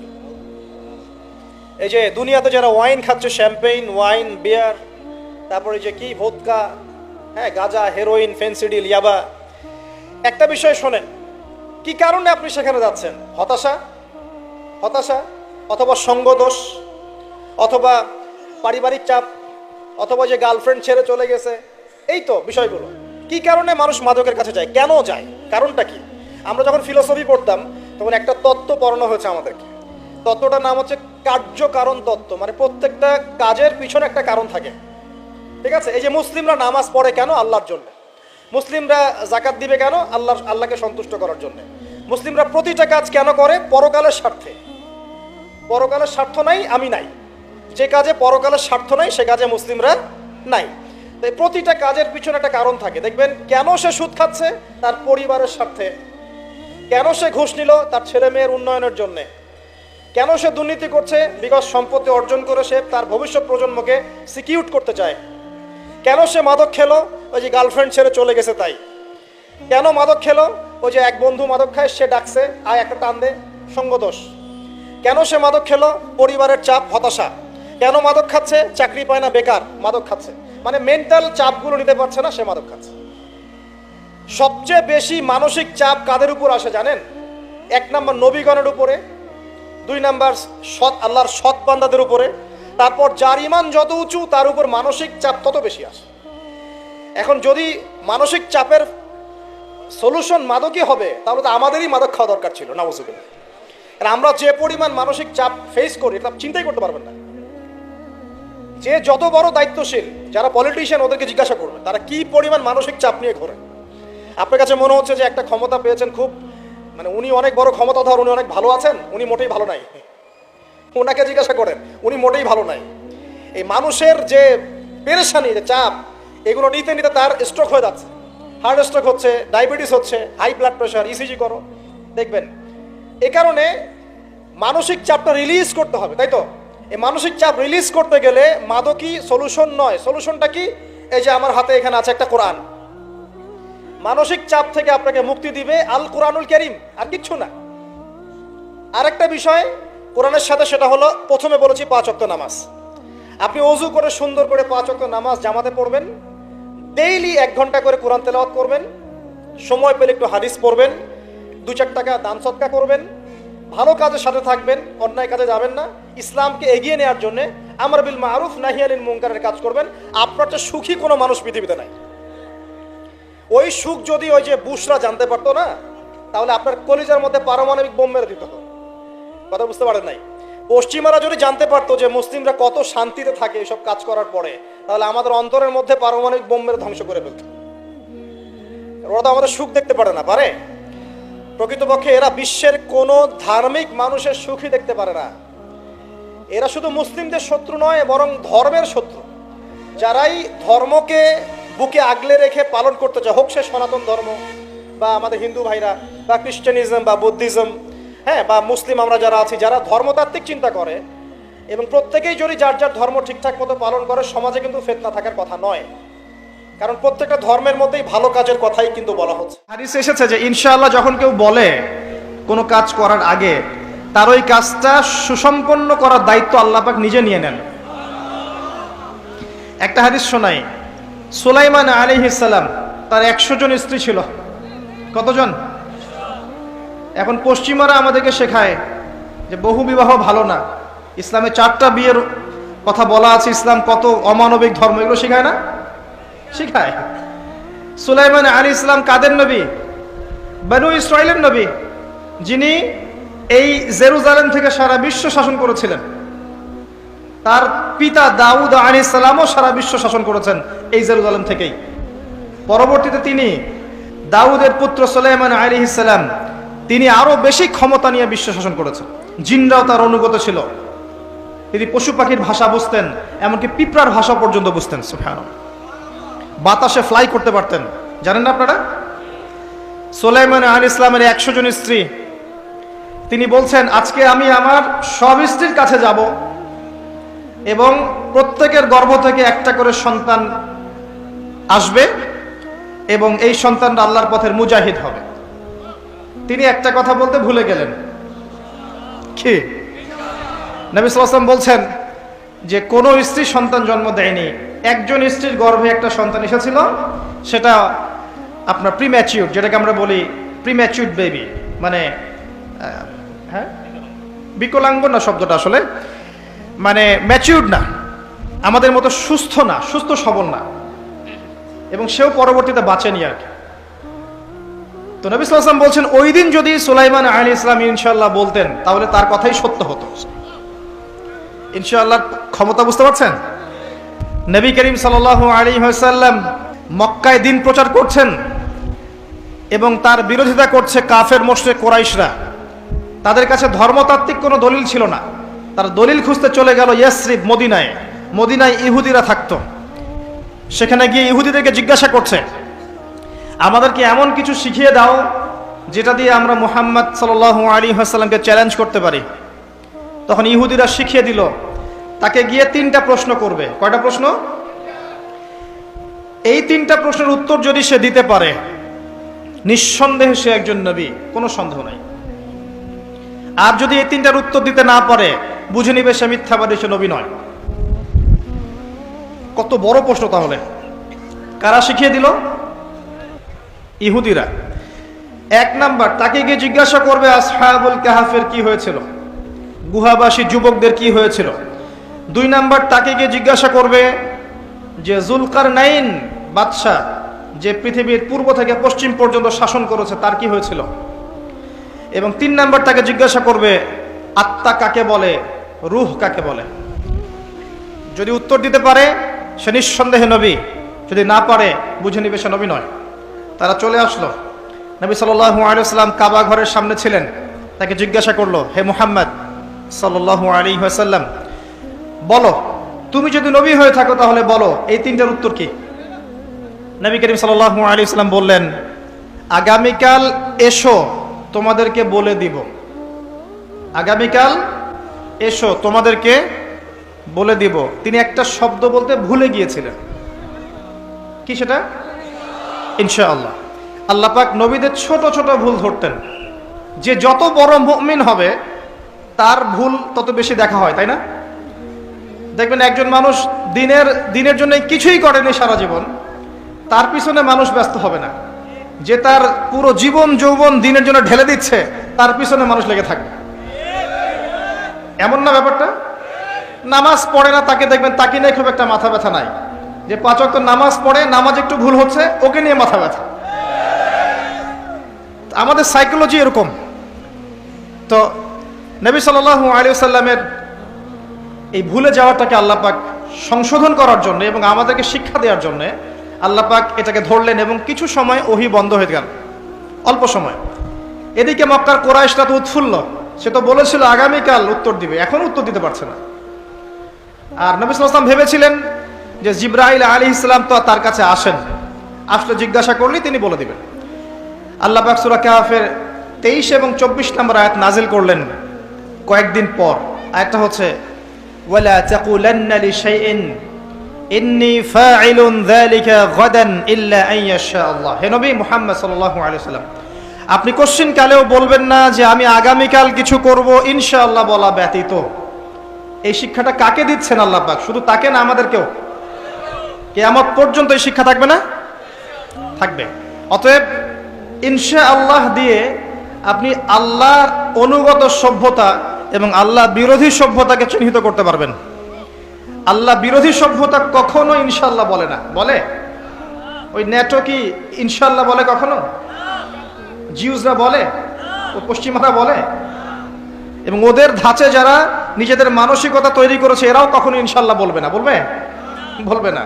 এই যে দুনিয়াতে যারা ওয়াইন খাচ্ছে, শ্যাম্পেইন, ওয়াইন, বিয়ার, তারপরে যে কি ভোদকা, হ্যাঁ, গাঁজা, হেরোইন, ফেন্সিডিল, ইয়াবা, একটা বিষয় শোনেন, কি কারণে আপনি সেখানে যাচ্ছেন? হতাশা অথবা সঙ্গদোষ অথবা পারিবারিক চাপ অথবা যে গার্লফ্রেন্ড ছেড়ে চলে গেছে, এই তো বিষয়গুলো। কি কারণে মানুষ মাদকের কাছে যায়, কেন যায়, কারণটা কি? আমরা যখন ফিলোসফি পড়তাম তখন একটা তত্ত্ব পড়ানো হয়েছে আমাদেরকে। তত্ত্বটার নাম হচ্ছে কার্য-কারণ তত্ত্ব। মানে প্রত্যেকটা কাজের পিছনে একটা কারণ থাকে, ঠিক আছে? এই যে মুসলিমরা নামাজ পড়ে কেন? আল্লাহর জন্য। মুসলিমরা যাকাত দিবে কেন? আল্লাহকে সন্তুষ্ট করার জন্য। মুসলিমরা প্রতিটা কাজ কেন করে? পরকালের স্বার্থে। পরকালের স্বার্থ নাই, আমি নাই। যে কাজে পরকালের স্বার্থ নাই সে কাজে মুসলিমরা নাই। তাই প্রতিটা কাজের পিছনে একটা কারণ থাকে। দেখবেন কেন সে সুদ খাচ্ছে? তার পরিবারের স্বার্থে। কেন সে ঘুষ নিল? তার ছেলে মেয়ের উন্নয়নের জন্যে। কেন সে দুর্নীতি করছে? বিকজ সম্পত্তি অর্জন করে সে তার ভবিষ্যৎ প্রজন্মকে সিকিউর করতে চায়। কেন সে মাদক খেলো? ওই যে গার্লফ্রেন্ড ছেড়ে চলে গেছে তাই। কেন মাদক খেলো? ওই যে এক বন্ধু মাদক খায়, সে ডাকছে, আয় একটা টান দে, সঙ্গদোষ। কেন সে মাদক খেলো? পরিবারের চাপ, হতাশা। কেন মাদক খাচ্ছে? চাকরি পায় না, বেকার, মাদক খাচ্ছে। মানে মেন্টাল চাপগুলো নিতে পারছে না, সে মাদক খাচ্ছে। সবচেয়ে বেশি মানসিক চাপ কাদের উপর আসে জানেন? 1 নম্বর নবীগণের উপরে, 2 নম্বর আল্লাহর সৎ বান্দাদের উপরে, তারপর যার ঈমান যত উঁচু তার উপর মানসিক চাপ তত বেশি আসে। এখন যদি মানসিক চাপের সলিউশন মাদকই হবে, তাহলে তো আমাদেরই মাদক খাওয়া দরকার ছিল, নাউজুবিল্লাহ। কারণ আমরা যে পরিমাণ মানসিক চাপ ফেস করি এটা চিন্তাই করতে পারবেন না। যে যত বড় দায়িত্বশীল যারা পলিটিশিয়ান, ওদেরকে জিজ্ঞাসা করবেন তারা কি পরিমাণ মানসিক চাপ নিয়ে ঘোরেন। আপনার কাছে মনে হচ্ছে যে একটা ক্ষমতা পেয়েছেন, খুব মানে উনি অনেক বড় ক্ষমতাধর, উনি অনেক ভালো আছেন, উনি মোটেই ভালো নাই। ওনাকে জিজ্ঞাসা করেন, উনি মোটেই ভালো নাই। এই মানুষের যে পেরেশানি, যে চাপ, এগুলো নিতে নিতে তার স্ট্রোক হয়ে যাচ্ছে, হার্ট স্ট্রোক হচ্ছে, ডায়াবেটিস হচ্ছে, হাই ব্লাড প্রেশার, ইসিজি করো, দেখবেন। এ কারণে মানসিক চাপটা রিলিজ করতে হবে, তাই তো? এই মানসিক চাপ রিলিজ করতে গেলে মাদকই সলিউশন নয়। সলিউশনটা কি? এই যে আমার হাতে এখানে আছে একটা কোরআন। মানসিক চাপ থেকে আপনাকে মুক্তি দিবে আল কোরআনুল কারীম, আর কিচ্ছু না। আরেকটা বিষয় কোরআনের সাথে, সেটা হলো প্রথমে বলেছি 5 ওয়াক্ত নামাজ। আপনি ওযু করে সুন্দর করে 5 ওয়াক্ত নামাজ জামাতে পড়বেন, ডেইলি 1 ঘন্টা করে কোরআন তেলাওয়াত করবেন, সময় পেলে একটু হাদিস পড়বেন, 2-4 টাকা দান সদকা করবেন, ভালো কাজের সাথে থাকবেন, অন্যায় কাজে যাবেন না, ইসলামকে এগিয়ে নেওয়ার জন্য আমর বিল মারুফ নাহি আনিল মুনকারের কাজ করবেন। আপনার চেয়ে সুখী কোনো মানুষ পৃথিবীতে নাই। ওই সুখ যদি ওই যে বুশরা জানতে পারতো না, তাহলে আপনার কলিজার মধ্যে পারমাণবিক বোম মেরে দিত। কথা বুঝতে পারেন নাই? পশ্চিমারা যদি জানতে পারতো যে মুসলিমরা কত শান্তিতে থাকে এসব কাজ করার পরে, তাহলে আমাদের অন্তরের মধ্যে পারমাণবিক বোম মেরে ধ্বংস করে ফেলত। ওরা তো আমাদের সুখ দেখতে পারে না, পারে? প্রকৃতপক্ষে এরা বিশ্বের কোনো ধার্মিক মানুষের সুখই দেখতে পারে না। এরা শুধু মুসলিমদের শত্রু নয়, বরং ধর্মের শত্রু। যারাই ধর্মকে বুকে আগলে রেখে পালন করতে চায়, হোক সে সনাতন ধর্ম বা আমাদের হিন্দু ভাইরা বা খ্রিস্টানিজম বা বুদ্ধিজম, হ্যাঁ, বা মুসলিম আমরা যারা আছি, যারা ধর্মতাত্ত্বিক চিন্তা করে এবং প্রত্যেকেই যদি যার যার ধর্ম ঠিকঠাক মতো পালন করে, সমাজে কিন্তু ফিতনা থাকার কথা নয়। কারণ প্রত্যেকটা ধর্মের মধ্যেই ভালো কাজের কথাই কিন্তু বলা হচ্ছে। হাদিসে এসেছে যে ইনশাআল্লাহ যখন কেউ বলে কোনো কাজ করার আগে, তার ওই কাজটা সুসম্পন্ন করার দায়িত্ব আল্লাহ পাক নিজে নিয়ে নেন। একটা হাদিস শোনাই। সুলাইমান আলাইহিস সালাম, তার 100 জন স্ত্রী ছিল। কতজন? এখন পশ্চিমারা আমাদেরকে শেখায় যে বহু বিবাহ ভালো না, ইসলামে 4টা বিয়ের কথা বলা আছে, ইসলাম কত অমানবিক ধর্ম, এগুলো শেখায় না? শিখায়। সুলাইমান আলাইহিস সালাম কাদের নবী? বনু ইসরাইলের নবী, যিনি এই জেরুজালেম থেকে সারা বিশ্ব শাসন করেছিলেন। তার পিতা দাউদ আলাইহিস সালামও সারা বিশ্ব শাসন করেছেন এই জেরুজালেম থেকেই। পরবর্তীতে তিনি দাউদের পুত্র সুলাইমান আলাইহিস সালাম, তিনি আরো বেশি ক্ষমতা নিয়ে বিশ্ব শাসন করেছেন। জিনরাও তার অনুগত ছিল। তিনি পশু পাখির ভাষা বুঝতেন, এমনকি পিঁপড়ার ভাষা পর্যন্ত বুঝতেন। সুবহানাল্লাহ। বাতাসে ফ্লাই করতে পারতেন, জানেন না আপনারা? সুলাইমান আলাইহিস সালামের 100 জন স্ত্রী, তিনি বলছেন আজকে আমি আমার সব স্ত্রীর কাছে যাব এবং প্রত্যেকের গর্ভ থেকে একটা করে সন্তান আসবে এবং এই সন্তানটা আল্লাহর পথের মুজাহিদ হবে। তিনি একটা কথা বলতে ভুলে গেলেন। কি? নবী সাল্লাল্লাহু আলাইহি ওয়াসাল্লাম বলছেন যে কোন স্ত্রী সন্তান জন্ম দেয়নি, একজন স্ত্রীর গর্ভে একটা সন্তান এসেছিল, সেটা আপনার প্রিম্যাচিউর, যেটাকে আমরা বলি প্রিম্যাচিউর বেবি, মানে হ্যাঁ বিকলাঙ্গ না শব্দটা, আসলে মানে ম্যাচিউর না, আমাদের মতো সুস্থ না, সুস্থ সবল না, এবং সেও পরবর্তীতে বাঁচেনি আর কি। তো নবী সাল্লাল্লাহু আলাইহি ওয়াসাল্লাম বলছেন ওই দিন যদি সুলাইমান আলাইহিস সালাম ইনশাআল্লাহ বলতেন, তাহলে তার কথাই সত্য হতো। ইনশাআল্লাহ ক্ষমতা বুঝতে পারছেন? নবী করিম সাল্লাল্লাহু আলাইহি ওয়াসাল্লাম মক্কায় দিন প্রচার করছেন এবং তার বিরোধিতা করছে কাফের মুশরিক কুরাইশরা। তাদের কাছে ধর্মতাত্ত্বিক কোনো দলিল ছিল না। তারা দলিল খুঁজতে চলে গেল ইয়াসরিব, মদিনায়। মদিনায় ইহুদিরা থাকতো। সেখানে গিয়ে ইহুদিদেরকে জিজ্ঞাসা করছে, আমাদেরকে এমন কিছু শিখিয়ে দাও যেটা দিয়ে আমরা মুহাম্মদ সাল্লাল্লাহু আলাইহি ওয়াসাল্লামকে চ্যালেঞ্জ করতে পারি। তখন ইহুদিরা শিখিয়ে দিল তাকে গিয়ে 3টা প্রশ্ন করবে। কয়টা প্রশ্ন? এই 3টা প্রশ্নের উত্তর যদি সে দিতে পারে, নিঃসন্দেহে সে একজন নবী, কোনো সন্দেহ নাই। আর যদি এই 3টার উত্তর দিতে না পারে, বুঝে নিবে সে মিথ্যাবাদী, সে নবী নয়। কত বড় প্রশ্ন তাহলে! কারা শিখিয়ে দিল? ইহুদিরা। 1 নাম্বার, তাকে গিয়ে জিজ্ঞাসা করবে আসহাবুল কাহাফের কি হয়েছিল, গুহাবাসী যুবকদের কি হয়েছিল। 2 নাম্বার, তাকে গিয়ে জিজ্ঞাসা করবে যে জুলকারনাইন বাদশাহ, যে পৃথিবীর পূর্ব থেকে পশ্চিম পর্যন্ত শাসন করেছে, তার কি হয়েছিল। এবং 3 নাম্বার, তাকে জিজ্ঞাসা করবে আত্মা কাকে বলে, রূহ কাকে বলে। যদি উত্তর দিতে পারে সে নিঃসন্দেহে নবী, যদি না পারে বুঝে নিবে সে নবী নয়। তারা চলে আসলো, নবী সাল্লাল্লাহু আলাইহি ওয়াসাল্লাম কাবা ঘরের সামনে ছিলেন। তাকে জিজ্ঞাসা করলো, হে মুহাম্মদ সাল্লাল্লাহু আলাইহি ওয়াসাল্লাম, বলো তুমি যদি নবী হয়ে থাকো তাহলে বলো এই 3টার উত্তর কি। নবী করিম সাল্লাল্লাহু আলাইহি ওয়াসাল্লাম বললেন, আগামীকাল এসো তোমাদেরকে বলে দিব। আগামীকাল এসো তোমাদেরকে বলে দিব। তিনি একটা শব্দ বলতে ভুলে গিয়েছিলেন, কি সেটা? ইনশাআল্লাহ। আল্লাহ পাক নবীদের ছোট ছোট ভুল ধরতেন। যে যত বড় মুমিন হবে তার ভুল তত বেশি দেখা হয়, তাই না? দেখবেন একজন মানুষ দিনের জন্য কিছুই করেনি সারা জীবন, তার পিছনে মানুষ ব্যস্ত হবে না। যে তার পুরো জীবন যৌবন দিনের জন্য ঢেলে দিচ্ছে, তার পিছনে মানুষ লেগে থাকবে। এমন না ব্যাপারটা? নামাজ পড়ে না, তাকে দেখবেন তাকে নিয়ে খুব একটা মাথা ব্যথা নাই। যে 5 ওয়াক্ত নামাজ পড়ে, নামাজ একটু ভুল হচ্ছে, ওকে নিয়ে মাথা ব্যথা। আমাদের সাইকোলজি এরকম। তো নবী সাল্লাল্লাহু আলাইহি ওয়াসাল্লামের এই ভুলে যাওয়াটাকে আল্লাহ পাক সংশোধন করার জন্য এবং আমাদেরকে শিক্ষা দেওয়ার জন্য আল্লাহ পাক এটাকে ধরলেন এবং কিছু সময় ওহী বন্ধ হয়ে গেল, অল্প সময়। এদিকে মক্কার কুরাইশরা তো উৎফুল্ল, সে তো বলেছিল আগামীকাল উত্তর দিবে, এখন উত্তর দিতে পারছে না। আর নবী সাল্লাল্লাহু আলাইহি ওয়াসাল্লাম ভেবেছিলেন যে জিবরাইল আলাইহিস সালাম তো তার কাছে আসেন, আসলে জিজ্ঞাসা করলেই তিনি বলে দিবেন। আল্লাহ পাক সূরা কাহফের 23 এবং 24 নম্বর আয়াত নাজিল করলেন কয়েকদিন পর। আয়াতটা হচ্ছে ওয়ালা তাকুলান্না লিশাইইন ইন্নী ফাইলুন যালিকা গাদান ইল্লা আন ইয়াশা আল্লাহ। হে নবী মুহাম্মদ সাল্লাল্লাহু আলাইহি ওয়াসাল্লাম, আপনি কোশ্চিন কালেও বলবেন না যে আমি আগামীকাল কিছু করব ইনশাআল্লাহ বলা ব্যতীত। এই শিক্ষাটা কাকে দিচ্ছেন আল্লাহ পাক? শুধু তাকে না, আমাদেরকেও। কিয়ামত পর্যন্ত এই শিক্ষা থাকবে না? থাকবে। অতএব ইনশাআল্লাহ দিয়ে আপনি আল্লাহর অনুগত সভ্যতা এবং আল্লাহ বিরোধী সভ্যতাকে চিহ্নিত করতে পারবেন। আল্লাহ বিরোধী সভ্যতা কখনো ইনশাআল্লাহ বলে না। বলে? ওই নেটো কি ইনশাআল্লাহ বলে কখনো? জিউসরা বলে? ও পশ্চিমারা বলে? এবং ওদের ধাঁচে যারা নিজেদের মানসিকতা তৈরি করেছে এরাও কখনো ইনশাআল্লাহ বলবে না। বলবে? বলবে না।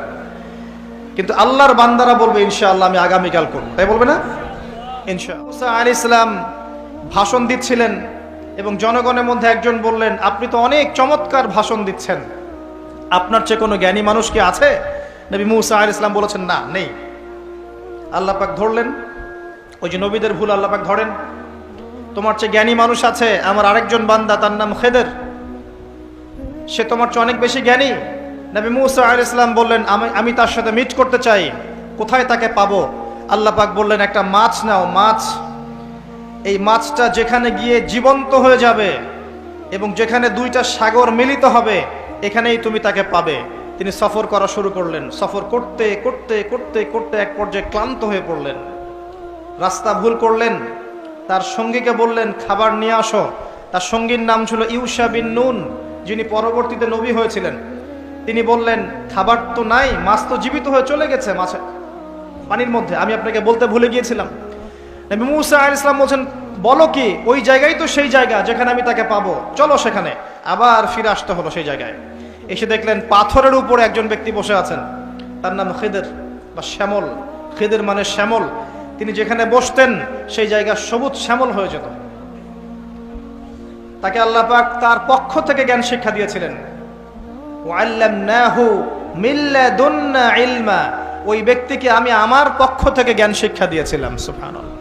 কিন্তু আল্লাহর বান্দারা বলবে ইনশাআল্লাহ আমি আগামীকাল করব, তাই বলবে না? ইনশাআল্লাহ। মুসা আলাইহিস সালাম ভাষণ দিচ্ছিলেন এবং জনগণের মধ্যে একজন বললেন, আপনি তো অনেক চমৎকার ভাষণ দিচ্ছেন, আপনার চেয়ে কোনো জ্ঞানী মানুষ কি আছে? নবী মুসা আলাইহিস সালাম বলেছেন, না, নেই। আল্লাহ পাক ধরলেন, ওই যে নবীদের ভুল আল্লাহ পাক ধরেন। তোমার চেয়ে জ্ঞানী মানুষ আছে, আমার আরেকজন বান্দা, তার নাম খেদের, সে তোমার চেয়ে অনেক বেশি জ্ঞানী। নবী মুসা আলাইহিস সালাম বললেন, আমি তার সাথে মিট করতে চাই, কোথায় তাকে পাবো? আল্লাহ পাক বললেন, একটা মাছ নাও, মাছ। এই মাছটা যেখানে গিয়ে জীবন্ত হয়ে যাবে এবং যেখানে 2টা সাগর মিলিত হবে, এখানেই তুমি তাকে পাবে। তিনি সফর করা শুরু করলেন। সফর করতে করতে করতে করতে এক পর্যায়ে ক্লান্ত হয়ে পড়লেন, রাস্তা ভুল করলেন। তার সঙ্গীকে বললেন, খাবার নিয়ে আসো। তার সঙ্গীর নাম ছিল ইউশা বিন নুন, যিনি পরবর্তীতে নবী হয়েছিলেন। তিনি বললেন, খাবার তো নাই, মাছ তো জীবিত হয়ে চলে গেছে মাছে পানির মধ্যে, আমি আপনাকে বলতে ভুলে গিয়েছিলাম। নবী মুসা আলাইহিস সালাম বলছেন, বলো কি? ওই জায়গায় তো সেই জায়গা যেখানে আমি তাকে পাবো, চলো সেখানে। আবার ফিরে আসতে হলো সেই জায়গায়। এসে দেখলেন পাথরের উপরে একজন ব্যক্তি বসে আছেন, তার নাম খিদের বা শ্যামল। খিদের মানে শ্যামল। তিনি যেখানে বসতেন সেই জায়গা সবুজ শ্যামল হয়ে যেত। তাকে আল্লাহ পাক তার পক্ষ থেকে জ্ঞান শিক্ষা দিয়েছিলেন। ওয়াল্লামনাহু মিন লাদুন্না ইলমা। ওই ব্যক্তিকে আমি আমার পক্ষ থেকে জ্ঞান শিক্ষা দিয়েছিলাম। সুবহানাল্লাহ।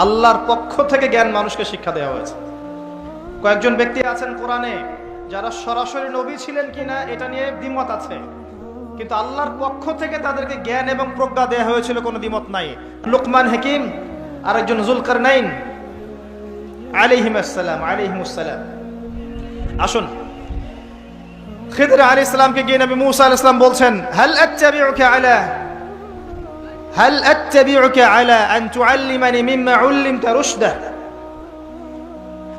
আল্লাহর পক্ষ থেকে জ্ঞান মানুষকে শিক্ষা দেওয়া হয়েছে। কয়েকজন ব্যক্তি আছেন কোরআনে যারা সরাসরি নবী ছিলেন কিনা এটা নিয়ে দ্বিমত আছে, কিন্তু আল্লাহর পক্ষ থেকে তাদেরকে জ্ঞান এবং প্রজ্ঞা দেওয়া হয়েছিল, কোনো দ্বিমত নাই। লুকমান হাকিম আর একজন যুলকারনাইন আলাইহিমুস সালাম। আসুন, খিদর আলাইহিস সালামকে গিয়ে নবী মুসা আলাইহিস সালাম বলছেন, হাল আত্তাবিউকা আলা আন তুআল্লিমানি মিম্মা উল্লিমতা রুশদা,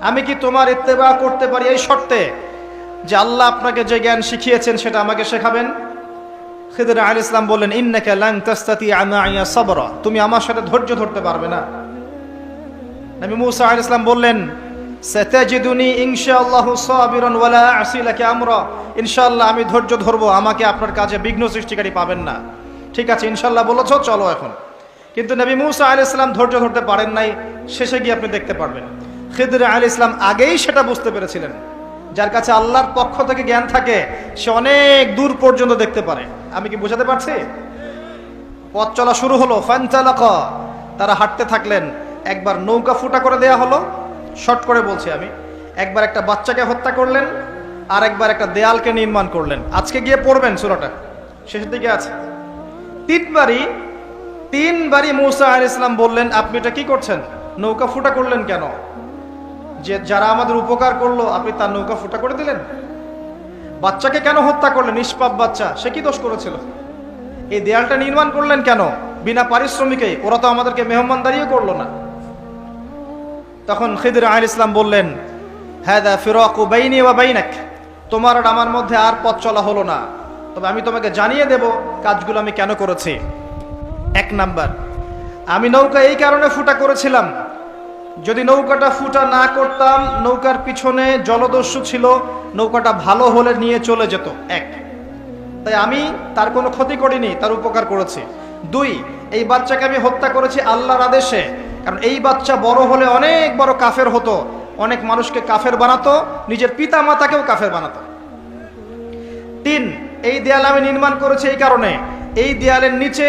আমি কি তোমার ইত্তেবা করতে পারি এই শর্তে যে আল্লাহ আপনাকে যে জ্ঞান শিখিয়েছেন সেটা আমাকে শেখাবেন? খিদর আলাইহিস সালাম বললেন, ইন্নাকা লান তাস্তাতিআ মাইয়া সাবরা, তুমি আমার সাথে ধৈর্য ধরতে পারবে না। নবী মুসা আলাইহিস সালাম বললেন, সাতাজিদুনি ইনশাআল্লাহু সাবিরান ওয়ালা আসি লাকা আমরা, ইনশাআল্লাহ আমি ধৈর্য ধরবো, আমাকে আপনার কাজে বিঘ্ন সৃষ্টিকারী পাবেন না। ঠিক আছে, ইনশাআল্লাহ বলেছো, চলো এখন। কিন্তু নবী মুসা আলাইহিস সালাম ধৈর্য ধরতে পারেন নাই, শেষে গিয়ে আপনি দেখতে পারবেন। খিদর আলাইহিস সালাম আগেই সেটা বুঝতে পেরেছিলেন। যার কাছে আল্লাহর পক্ষ থেকে জ্ঞান থাকে সে অনেক দূর পর্যন্ত দেখতে পারে। আমি কি বোঝাতে পারছি? পথ চলা শুরু হলো, ফানতালাকা, তারা হাঁটতে থাকলেন। একবার নৌকা ফুটা করে দেয়া হলো, শর্ট করে বলছি আমি। একবার একটা বাচ্চাকে হত্যা করলেন, আর একবার একটা দেয়ালকে নির্মাণ করলেন। আজকে গিয়ে পড়বেন সূরাটা, শেষের দিকে আছে। তিনবারই মুসা আলাইহিস সালাম বললেন, আপনি এটা কি করছেন? নৌকা ফুটা করলেন কেন? যে যারা আমাদের উপকার করলো আপনি তার নৌকা ফুটা করে দিলেন। বাচ্চাকে কেন হত্যা করলেন? নিষ্পাপ বাচ্চা, সে কি দোষ করেছিল? এই দেয়ালটা নির্মাণ করলেন কেন বিনা পারিশ্রমিকে? ওরা তো আমাদেরকে মেহমানদারিও করলো না। তখন খিদর আলাইহিস সালাম বললেন, হাদা ফিরাকু বাইনি ওয়া বাইনাক, তোমার আর আমার মধ্যে আর পথ চলা হলো না, তবে আমি তোমাকে জানিয়ে দেব কাজগুলো আমি কেন করেছি। 1 নাম্বার, আমি নৌকা এই কারণে ফুটা করেছিলাম, যদি নৌকাটা ফুটা না করতাম, নৌকার পিছনে জলদস্যু ছিল, নৌকাটা ভালো হলে নিয়ে চলে যেত। 1, তাই আমি তার কোনো ক্ষতি করিনি, তার উপকার করেছি। 2, এই বাচ্চাকে আমি হত্যা করেছি আল্লাহর আদেশে, কারণ এই বাচ্চা বড় হলে অনেক বড় কাফের হতো, অনেক মানুষকে কাফের বানাতো, নিজের পিতা মাতাকেও কাফের বানাতো। 3, এই দেয়াল আমি নির্মাণ করেছি এই কারণে, এই দেয়ালের নিচে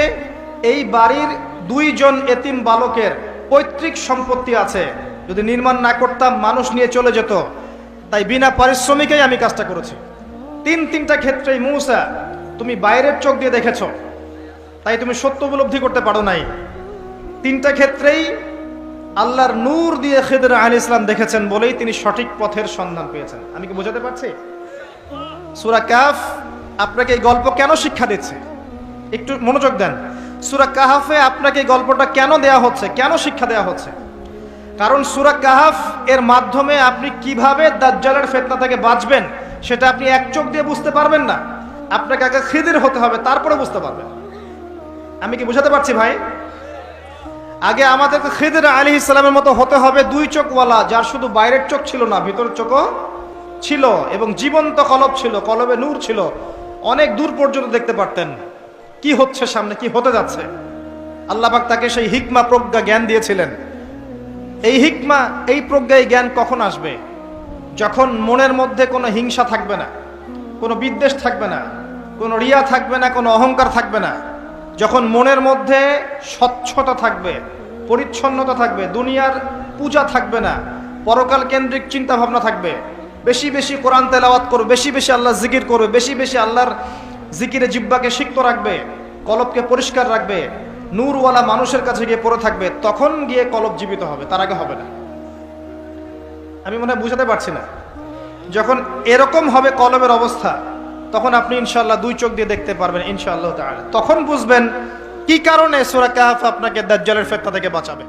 এই বাড়ির 2 জন এতিম বালকের পৈতৃক সম্পত্তি আছে, যদি নির্মাণ না করতাম মানুষ নিয়ে চলে যেত, তাই বিনা পারিশ্রমিকেই আমি কাজটা করেছি। 3টা ক্ষেত্রেই মুসা তুমি বাইরের চোখ দিয়ে দেখেছো, তাই তুমি সত্য উপলব্ধি করতে পারো নাই। 3টা ক্ষেত্রেই আল্লাহর নূর দিয়ে খিদর আলাইহিস সালাম দেখেছেন বলেই তিনি সঠিক পথের সন্ধান পেয়েছেন। আমি কি বোঝাতে পারছি? সূরা কাহফ আপনাকে এই গল্প কেন শিক্ষা দিচ্ছে, একটু মনোযোগ দেন। সূরা কাহফে আপনাকে এই গল্পটা কেন দেয়া হচ্ছে, কেন শিক্ষা দেয়া হচ্ছে? কারণ সূরা কাহফ এর মাধ্যমে আপনি কিভাবে দাজ্জালের ফিতনা থেকে বাঁচবেন সেটা আপনি এক চোখ দিয়ে বুঝতে পারবেন না, আপনাকে আগে খিদির হতে হবে, তারপরে বুঝতে পারবেন। আমি কি বোঝাতে পারছি ভাই? আগে আমাদেরকে খিদর আলাইহিস সালামের মতো হতে হবে, 2 চোখওয়ালা, যার শুধু বাইরের চোখ ছিল না, ভিতরের চোখও ছিল, এবং জীবন্ত কলব ছিল, কলবে নূর ছিল, অনেক দূর পর্যন্ত দেখতে পারতেন কি হচ্ছে সামনে, কি হতে যাচ্ছে। আল্লাহ পাক তাকে সেই হিকমা, প্রজ্ঞা, জ্ঞান দিয়েছিলেন। এই হিকমা, এই প্রজ্ঞা, এই জ্ঞান কখন আসবে? যখন মনের মধ্যে কোনো হিংসা থাকবে না, কোনো বিদ্বেষ থাকবে না, কোনো রিয়া থাকবে না, কোনো অহংকার থাকবে না, যখন মনের মধ্যে স্বচ্ছতা থাকবে, পরিচ্ছন্নতা থাকবে, দুনিয়ার পূজা থাকবে না, পরকাল কেন্দ্রিক চিন্তা ভাবনা থাকবে, বেশি বেশি কোরআন তেলাওয়াত করবে, বেশি বেশি আল্লাহ জিকির করবে, বেশি বেশি আল্লাহর জিকিরে জিহ্বাকে সিক্ত রাখবে, কলবকে পরিষ্কার রাখবে, নূরওয়ালা মানুষের কাছে গিয়ে পড়ে থাকবে, তখন গিয়ে কলব জীবিত হবে, তার আগে হবে না। আমি মনে হয় বুঝাতে পারছি না। যখন এরকম হবে কলবের অবস্থা, তখন আপনি ইনশাআল্লাহ 2 চোখ দিয়ে দেখতে পারবেন ইনশাআল্লাহ তাআলা। তখন বুঝবেন কি কারণে সূরা কাহফ আপনাকে দাজ্জালের ফিতনা থেকে বাঁচাবে।